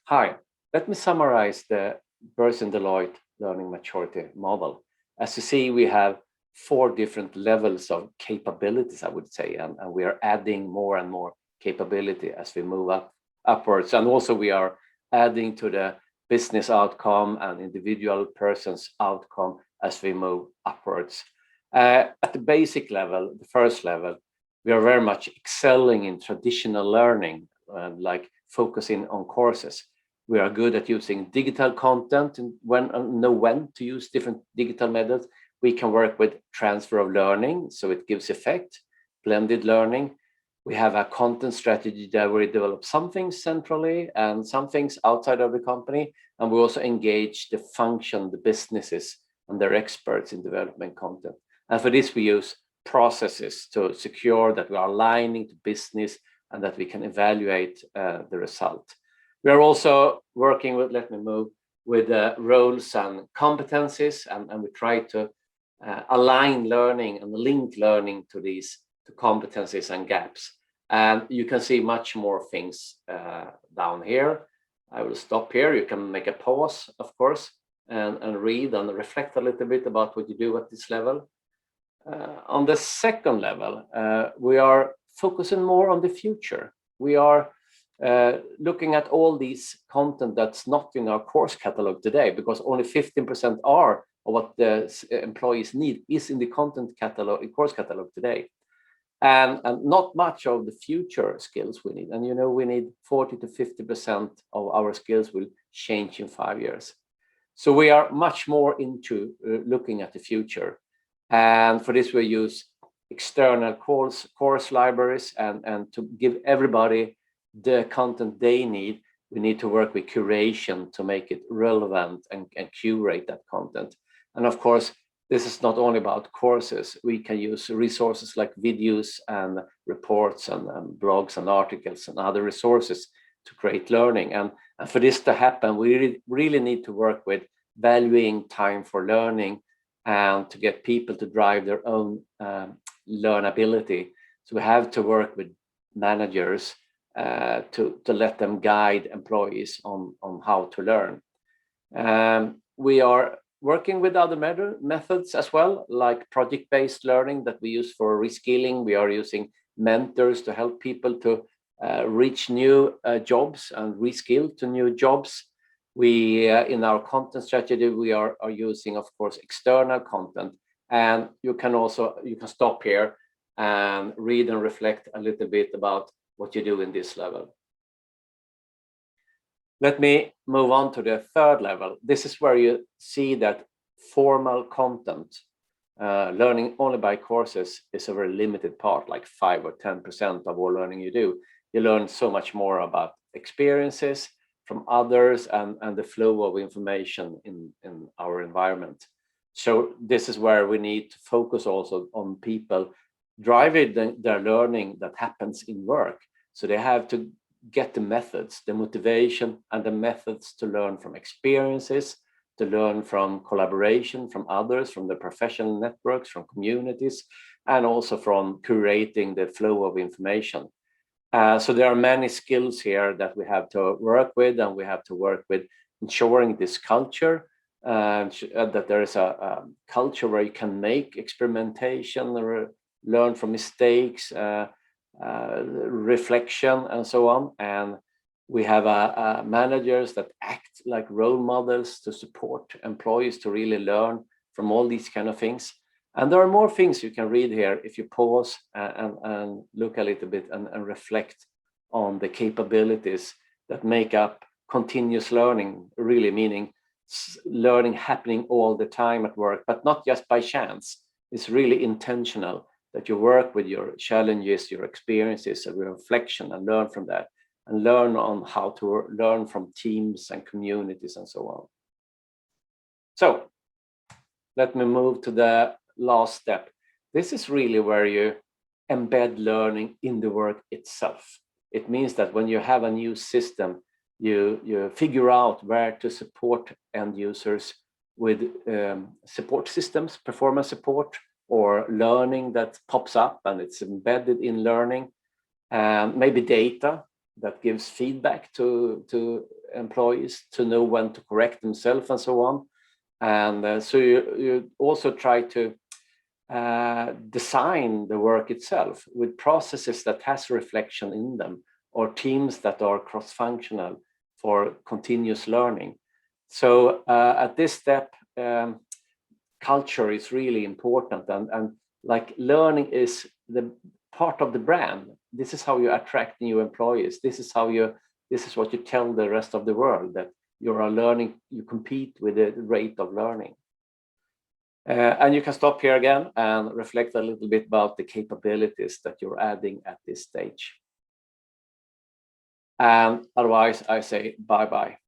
Hi, let me summarize the Bersin Deloitte learning maturity model. As you see, we have four different levels of capabilities, I would say, and we are adding more and more capability as we move upwards. And also we are adding to the business outcome and individual person's outcome as we move upwards. At the basic level, the first level, we are very much excelling in traditional learning, like focusing on courses. We are good at using digital content and know when to use different digital methods. We can work with transfer of learning, so it gives effect, blended learning. We have a content strategy that we develop some things centrally and some things outside of the company. And we also engage the function, the businesses, and their experts in development content. And for this, we use processes to secure that we are aligning to business and that we can evaluate the result. We are also working with, with roles and competencies, and we try to align learning and link learning to these competencies and gaps. And you can see much more things down here. I will stop here. You can make a pause, of course, and read and reflect a little bit about what you do at this level. On the second level, we are focusing more on the future. We are looking at all these content that's not in our course catalog today, because only 15% are of what the employees need is in the content catalog, course catalog today. And not much of the future skills we need. And we need 40 to 50% of our skills will change in 5 years. So we are much more into looking at the future. And for this, we use external course libraries, and to give everybody the content they need, we need to work with curation to make it relevant and curate that content. And of course, this is not only about courses. We can use resources like videos and reports and blogs and articles and other resources to create learning. And for this to happen, we really need to work with valuing time for learning and to get people to drive their own learnability. So we have to work with managers to let them guide employees on how to learn. We are working with other methods as well, like project-based learning that we use for reskilling. We are using mentors to help people to reach new jobs and reskill to new jobs. We, in our content strategy, we are using, of course, external content. And you can stop here and read and reflect a little bit about what you do in this level. Let me move on to the third level. This is where you see that formal content, learning only by courses, is a very limited part, like 5 or 10% of all learning you do. You learn so much more about experiences from others and the flow of information in our environment. So this is where we need to focus also on people driving their learning that happens in work. So they have to get the methods, the motivation and the methods to learn from experiences, to learn from collaboration from others, from the professional networks, from communities, and also from curating the flow of information. So there are many skills here that we have to work with, and we have to work with ensuring this culture, that there is a culture where you can make experimentation, or learn from mistakes, reflection, and so on. And we have managers that act like role models to support employees to really learn from all these kind of things. And there are more things you can read here if you pause and look a little bit and reflect on the capabilities that make up continuous learning, really meaning learning happening all the time at work, but not just by chance. It's really intentional that you work with your challenges, your experiences, and your reflection, and learn from that, and learn on how to learn from teams and communities and so on. So let me move to the last step. This is really where you embed learning in the work itself. It means that when you have a new system, you figure out where to support end users with support systems, performance support, or learning that pops up and it's embedded in learning, maybe data that gives feedback to employees to know when to correct themselves and so on. And so you also try to design the work itself with processes that has reflection in them, or teams that are cross-functional for continuous learning. So at this step, culture is really important, and like learning is the part of the brand. This is how you attract new employees. This is what you tell the rest of the world, that you are learning, you compete with the rate of learning. And you can stop here again and reflect a little bit about the capabilities that you're adding at this stage. And otherwise, I say bye-bye.